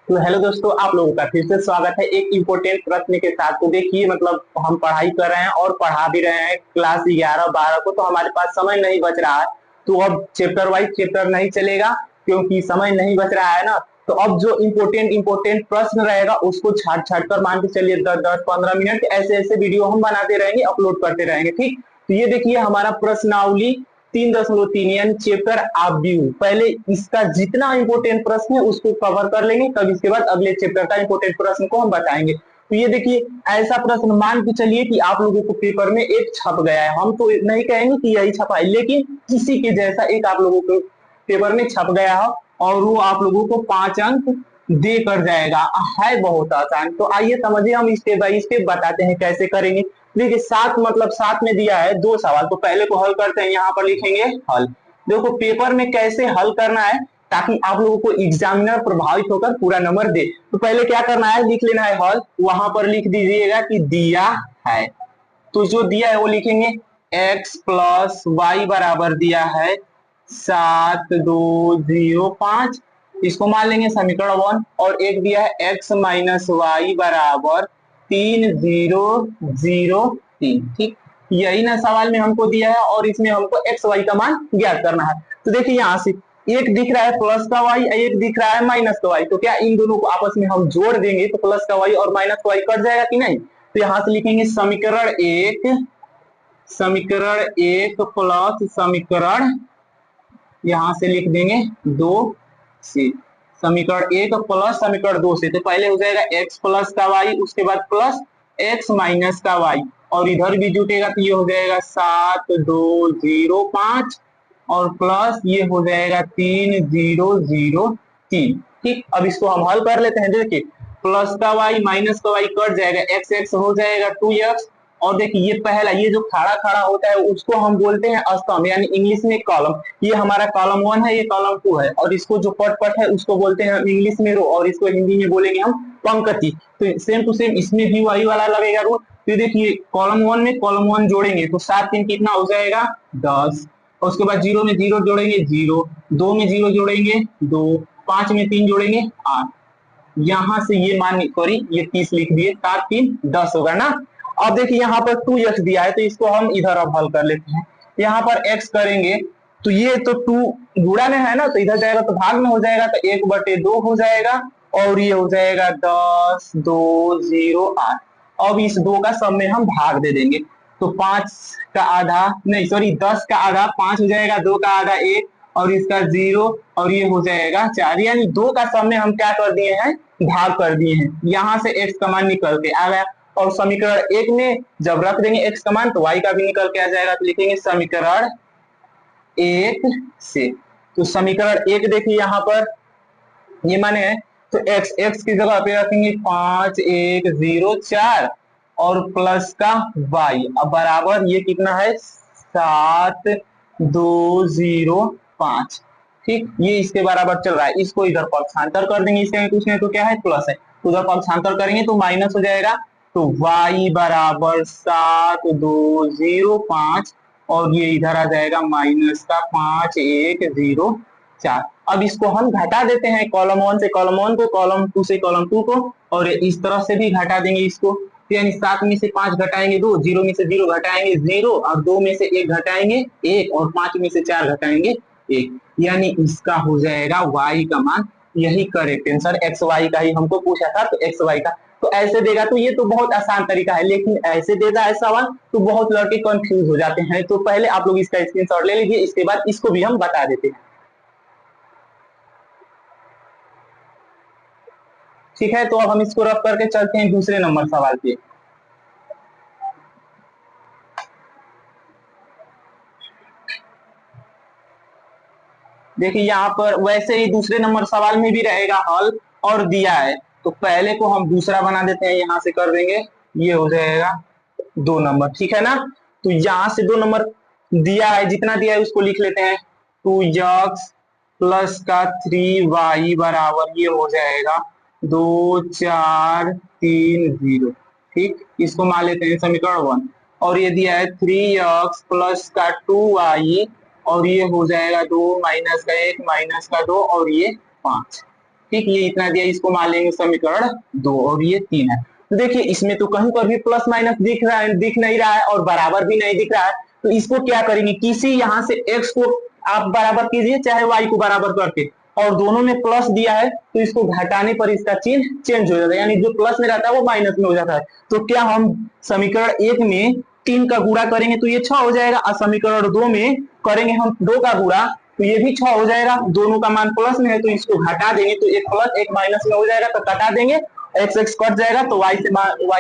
तो हेलो दोस्तों, आप लोगों का फिर से स्वागत है एक इम्पोर्टेंट प्रश्न के साथ। तो देखिए, मतलब हम पढ़ाई कर रहे हैं और पढ़ा भी रहे हैं क्लास 11-12 को, तो हमारे पास समय नहीं बच रहा है। तो अब चैप्टर वाइज चैप्टर नहीं चलेगा क्योंकि समय नहीं बच रहा है ना। तो अब जो इम्पोर्टेंट इम्पोर्टेंट प्रश्न रहेगा उसको छाट छाट कर, मान के चलिए 10-10 15 मिनट ऐसे ऐसे वीडियो हम बनाते रहेंगे, अपलोड करते रहेंगे। ठीक, तो ये देखिए हमारा प्रश्नावली 3.3 यानी चैप्टर आप व्यू। पहले इसका जितना इंपोर्टेंट प्रश्न है उसको कवर कर लेंगे, तब इसके बाद अगले चैप्टर का इंपोर्टेंट प्रश्न को हम बताएंगे। तो ये देखिए, ऐसा प्रश्न मान के चलिए कि आप लोगों को पेपर में एक छप गया है। हम तो नहीं कहेंगे कि यही छपा है, लेकिन इसी के जैसा एक आप लोगों को पेपर में छप गया हो और वो आप लोगों को 5 अंक दे कर जाएगा। है बहुत आसान। तो आइए समझिए, हम स्टेप बाय स्टेप बताते हैं कैसे करेंगे। देखिए, सात मतलब सात में दिया है 2 सवाल, तो पहले को हल करते हैं। यहाँ पर लिखेंगे हल। देखो पेपर में कैसे हल करना है ताकि आप लोगों को एग्जामिनर प्रभावित होकर पूरा नंबर दे। तो पहले क्या करना है, लिख लेना है हल। वहां पर लिख दीजिएगा कि दिया है, तो जो दिया है वो लिखेंगे x प्लस वाई बराबर दिया है 7205। इसको मान लेंगे समीकरण 1। और एक दिया है x माइनस वाई बराबर 3003। ठीक, यही ना सवाल में हमको दिया है और इसमें हमको एक्स वाई का मान ज्ञात करना है। तो देखिए यहाँ से एक दिख रहा है प्लस का वाई, एक दिख रहा है माइनस का वाई। तो क्या इन दोनों को आपस में हम जोड़ देंगे तो प्लस का वाई और माइनस का वाई कट जाएगा कि नहीं। तो यहां से लिखेंगे समीकरण 1 प्लस समीकरण, यहां से लिख देंगे 2 से। समीकरण 1 प्लस समीकरण 2 से, तो पहले हो जाएगा x प्लस का y, उसके बाद प्लस x माइनस का y, और इधर भी जुटेगा तो ये हो जाएगा 7205 और प्लस ये हो जाएगा 3003। ठीक, अब इसको हम हल कर लेते हैं। देखिए प्लस का y माइनस का y कट जाएगा, x x हो जाएगा 2x। और देखिए ये पहला, ये जो खड़ा खड़ा होता है उसको हम बोलते हैं स्तंभ, यानी इंग्लिश में कॉलम। ये हमारा कॉलम 1 है, ये कॉलम 2 है। और इसको जो पट पट है उसको बोलते हैं इंग्लिश में रो, और इसको हिंदी में बोलेंगे हम पंक्ति। तो सेम टू सेम इसमें भी वही वाला लगेगा रो। तो देखिए कॉलम 1 में कॉलम 1 जोड़ेंगे तो 7 3 कितना हो जाएगा 10। और उसके बाद 0 में 0 जोड़ेंगे 0, 2 में 0 जोड़ेंगे 2, 5 में 3 जोड़ेंगे 8। यहां से ये मान सॉरी ये 30 लिख दिए, 7 3 10 होगा ना। अब देखिए यहाँ पर 2x दिया है तो इसको हम इधर अब हल कर लेते हैं। यहाँ पर x करेंगे तो ये तो 2 गुणा में है ना, तो इधर जाएगा तो भाग में हो जाएगा, तो 1/2 हो जाएगा। और ये हो जाएगा 10 2 0 8। अब इस 2 का सब में हम भाग दे देंगे, तो 5 का आधा नहीं सॉरी 10 का आधा 5 हो जाएगा, 2 का आधा 1 और इसका 0 और ये हो जाएगा 4। यानी 2 का सब में हम क्या कर दिए हैं, भाग कर दिए हैं। यहां से x का मान निकल के आ गया। और समीकरण 1 में जब रख देंगे x का मान तो y का भी निकल के आ जाएगा। तो लिखेंगे समीकरण 1 से। तो समीकरण 1 देखिए यहाँ पर ये माने है, तो x की जगह पे रखेंगे 5104 और प्लस का y, अब बराबर ये कितना है 7205। ठीक, ये इसके बराबर चल रहा है। इसको इधर पक्षांतर कर देंगे, इसके कुछ नहीं तो क्या है प्लस है, तो उधर पक्षांतर करेंगे तो माइनस हो जाएगा। तो y बराबर 7205 और ये इधर आ जाएगा माइनस का 5104। अब इसको हम घटा देते हैं, कॉलम 1 से कॉलम 1 को, कॉलम 2 से कॉलम 2 को, और इस तरह से भी घटा देंगे इसको। यानी 7 में से 5 घटाएंगे 2, 0 में से 0 घटाएंगे 0, और 2 में से 1 घटाएंगे 1, और 5 में से 4 घटाएंगे 1। यानी इसका हो जाएगा y का मान। यही करेक्ट आंसर, एक्स वाई का ही हमको पूछा था, तो एक्स वाई का। तो ऐसे देगा तो ये तो बहुत आसान तरीका है, लेकिन ऐसे देगा ऐसा सवाल तो बहुत लड़के कंफ्यूज हो जाते हैं। तो पहले आप लोग इसका स्क्रीनशॉट ले लीजिए, इसके बाद इसको भी हम बता देते हैं। ठीक है, तो अब हम इसको रख करके चलते हैं दूसरे नंबर सवाल पे। देखिए यहाँ पर वैसे ही दूसरे नंबर सवाल में भी रहेगा हल और दिया है, तो पहले को हम दूसरा बना देते हैं, यहां से कर देंगे, ये हो जाएगा 2 नंबर। ठीक है ना। तो यहां से 2 नंबर दिया है, जितना दिया है उसको लिख लेते हैं। 2x प्लस का 3y बराबर ये हो जाएगा 2430। ठीक, इसको मान लेते हैं समीकरण 1। और ये दिया है 3x प्लस का 2y और ये हो जाएगा 2 माइनस का 1 माइनस का 2 और ये 5। ठीक, ये इतना दिया, इसको मान लेंगे समीकरण 2 और ये 3 है। तो देखिए इसमें तो कहीं पर भी प्लस माइनस दिख रहा है, दिख नहीं रहा है और बराबर भी नहीं दिख रहा है। तो इसको क्या करेंगे, किसी यहाँ से x को आप बराबर कीजिए चाहे y को बराबर करके, और दोनों में प्लस दिया है तो इसको घटाने पर इसका चिन्ह चेंज हो जाता है, यानी जो प्लस में रहता है वो माइनस में हो जाता है। तो क्या हम समीकरण 1 में 3 का गुणा करेंगे तो ये 6 हो जाएगा, और समीकरण 2 में करेंगे हम 2 का गुणा तो ये भी 6 हो जाएगा। दोनों का मान प्लस में है तो इसको घटा देंगे तो एक प्लस एक माइनस में हो जाएगा, तो घटा देंगे एक्स एक्स कट जाएगा तो y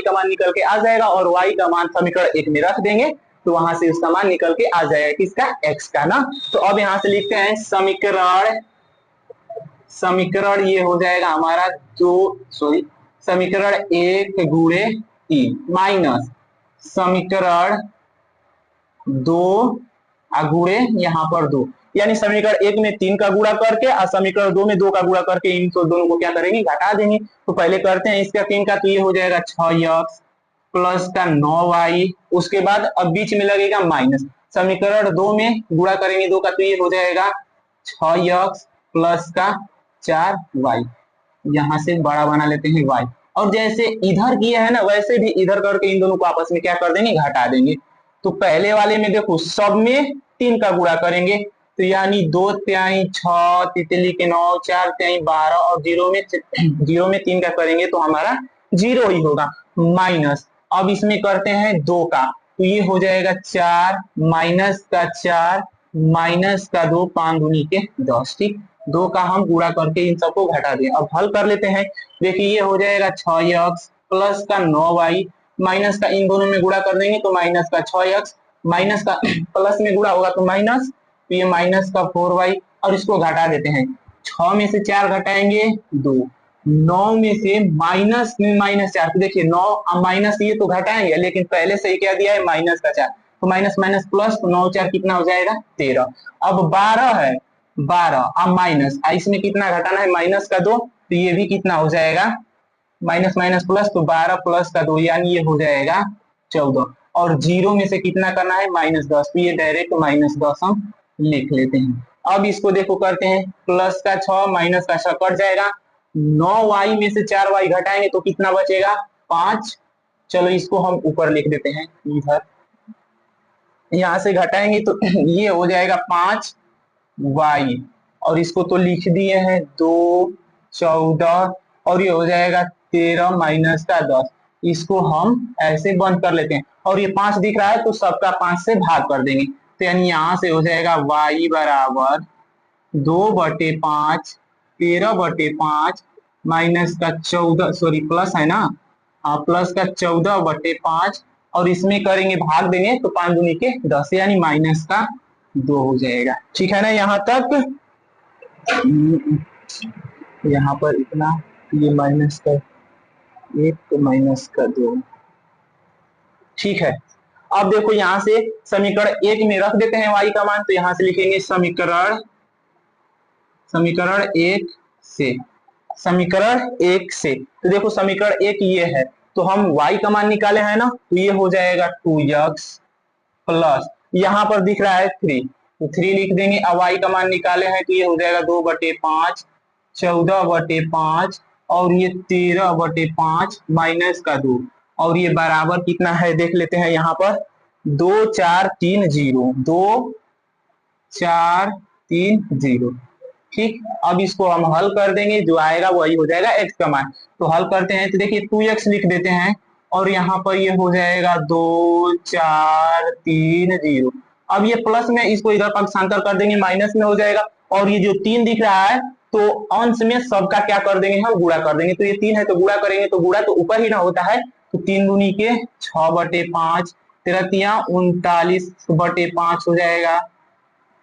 का मान निकल के आ जाएगा, और y का मान समीकरण 1 में रख देंगे तो वहां से उसका मान निकल के आ जाएगा, किसका, x का ना। तो अब यहाँ से लिखते हैं समीकरण ये हो जाएगा हमारा समीकरण 1 गुणे 3 माइनस समीकरण 2 गुणे यहाँ पर 2, यानी समीकरण 1 में 3 का गुणा करके और समीकरण 2 में 2 का गुणा करके इन दोनों को क्या करेंगे, घटा देंगे। तो पहले करते हैं इसका 3 का, तो ये हो जाएगा 6x प्लस का 9y, उसके बाद अब बीच में लगेगा माइनस, समीकरण 2 में गुणा करेंगे 2 का तो ये हो जाएगा 6x प्लस का 4y, यहाँ से बड़ा बना लेते हैं y, और जैसे इधर किया है ना वैसे भी इधर करके इन दोनों को आपस में क्या कर देंगे, घटा देंगे। तो पहले वाले में देखो सब में 3 का गुणा करेंगे तो यानी 2 तिहाई 6, तितली के 9, 4 तिहाई 12 और 0 में 3 का करेंगे तो हमारा 0 ही होगा, माइनस अब इसमें करते हैं 2 का तो ये हो जाएगा 4 माइनस का 4 माइनस का 2, 5 दूनी के 10, ठीक, 2 का हम गुणा करके इन सबको घटा दें। अब हल कर लेते हैं, देखिए ये हो जाएगा 6x प्लस का 9y माइनस का इन दोनों में गुणा कर देंगे तो माइनस का 6x, माइनस का प्लस में गुणा होगा तो माइनस, तो ये माइनस का 4y, और इसको घटा देते हैं, 6 में से 4 घटाएंगे 2, 9 में से माइनस माइनस 4, तो देखिए 9 माइनस ये तो घटाएंगे लेकिन पहले से ही क्या दिया है माइनस का 4, तो माइनस माइनस प्लस, तो 9 4 कितना हो जाएगा 13। अब 12 है, 12 अब माइनस, इसमें कितना घटाना है माइनस का 2, तो ये भी कितना हो जाएगा माइनस माइनस प्लस, तो 12 प्लस का 2 यानी ये हो जाएगा 14, और 0 में से कितना करना है माइनस 10, तो ये डायरेक्ट माइनस 10 हम लिख लेते हैं। अब इसको देखो करते हैं, प्लस का 6 माइनस का 6 कट जाएगा, 9y में से 4y घटाएंगे तो कितना बचेगा 5, चलो इसको हम ऊपर लिख देते हैं, इधर यहां से घटाएंगे तो ये हो जाएगा 5y, और इसको तो लिख दिए हैं 2 14, और ये हो जाएगा 13 माइनस का 10, इसको हम ऐसे बंद कर लेते हैं, और ये 5 दिख रहा है तो सबका 5 से भाग कर देंगे, तो यानी यहां से हो जाएगा y बराबर 2/5 13/5 माइनस का 14, सॉरी प्लस है ना, हाँ प्लस का 14/5, और इसमें करेंगे भाग देंगे तो 5 दूनी के 10 यानी माइनस का 2 हो जाएगा, ठीक है ना यहाँ तक। यहाँ पर इतना, ये माइनस का 1 तो माइनस का 2, ठीक है। अब देखो यहाँ से समीकरण 1 में रख देते हैं y का मान, तो यहाँ से लिखेंगे समीकरण 1 से, तो देखो समीकरण 1 ये है, तो हम y का मान निकाले हैं ना, तो ये हो जाएगा 2x प्लस यहाँ पर दिख रहा है 3, तो 3 लिख देंगे, अब y का मान निकाले हैं तो ये हो जाएगा 2/5 14/5, और ये 13/5 माइनस का 2, और ये बराबर कितना है देख लेते हैं, यहाँ पर 2 4 3 0, 2 4 3 0, ठीक। अब इसको हम हल कर देंगे, जो आएगा वही हो जाएगा x का मान, तो हल करते हैं तो देखिए 2x लिख देते हैं, और यहाँ पर ये हो जाएगा 2 4 3 0, अब ये प्लस में इसको इधर पक्षांतर कर देंगे माइनस में हो जाएगा, और ये जो 3 दिख रहा है तो अंश में सबका क्या कर देंगे हम गुणा कर देंगे, तो ये 3 है तो गुणा करेंगे, तो गुणा तो ऊपर ही ना होता है, तो 3 दूनी के 6/5 13 39/5 हो जाएगा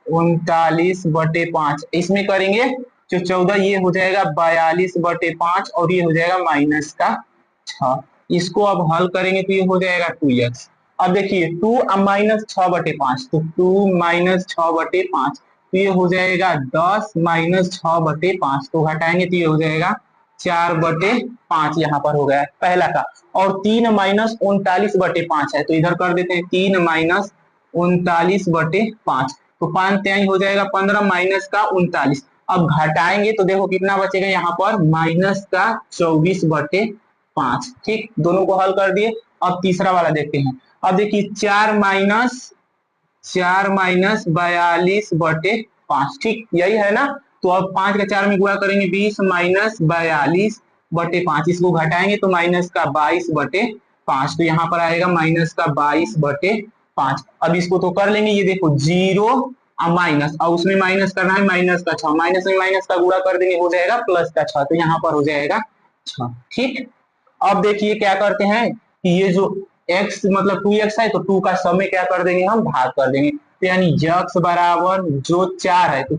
39/5, इसमें करेंगे जो 14 ये हो जाएगा 42/5, और ये हो जाएगा माइनस का 6, इसको अब हल करेंगे तो ये हो जाएगा 2x। अब देखिए 2 माइनस 6/5, तो 2 माइनस 6/5, तो ये हो जाएगा 10 माइनस 6/5, तो घटाएंगे तो ये हो जाएगा 4/5, यहाँ पर हो गया पहला का, और 3 माइनस 39/5 है तो इधर कर देते हैं 3 माइनस 39/5, तो 5 त्याई हो जाएगा 15 माइनस का 39, अब घटाएंगे तो देखो कितना बचेगा यहाँ पर माइनस का 24/5। ठीक, दोनों को हल कर दिए। अब तीसरा वाला देखते हैं। अब देखिए 4 माइनस 42/5। ठीक, यही है ना। तो अब 5 का 4 में गुणा करेंगे 20 माइनस 42/5। इसको घटाएंगे तो माइनस का 22/5। तो यहाँ पर आएगा माइनस का 22/5। अब इसको तो कर लेंगे, ये देखो जीरो माइनस, और उसमें माइनस करना है माइनस का 6, माइनस में माइनस का गुणा कर देंगे हो जाएगा प्लस का 6। तो यहाँ पर हो जाएगा 6। ठीक, अब देखिए क्या करते हैं कि ये जो x मतलब 2x है, तो 2 का सब में क्या कर देंगे, हम भाग कर देंगे। तो यानी x बराबर जो 4 है, तो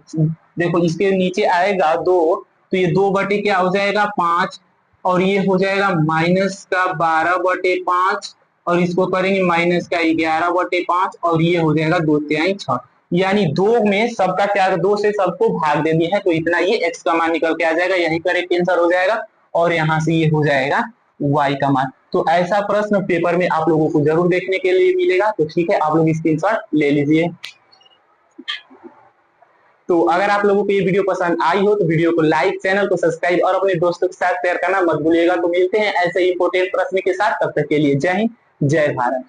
देखो इसके नीचे आएगा 2, तो ये 2 बटे क्या हो जाएगा 5, और ये हो जाएगा माइनस का 12/5, और इसको करेंगे माइनस का 11/5, और ये हो जाएगा 2×6। यानी 2 में सबका क्या, 2 से सबको भाग दे दिया है, तो इतना ये x का मान निकल के आ जाएगा। यही करेक्ट आंसर हो जाएगा, और यहाँ से ये हो जाएगा y का मान। तो ऐसा प्रश्न पेपर में आप लोगों को जरूर देखने के लिए मिलेगा। तो ठीक है, आप लोग स्क्रीनशॉट ले लीजिए। तो अगर आप लोगों को ये वीडियो पसंद आई हो तो वीडियो को लाइक, चैनल को सब्सक्राइब और अपने दोस्तों के साथ शेयर करना मत भूलिएगा। तो मिलते हैं ऐसे इंपोर्टेंट प्रश्न के साथ, तब तक के लिए जय हिंद, जय भारत।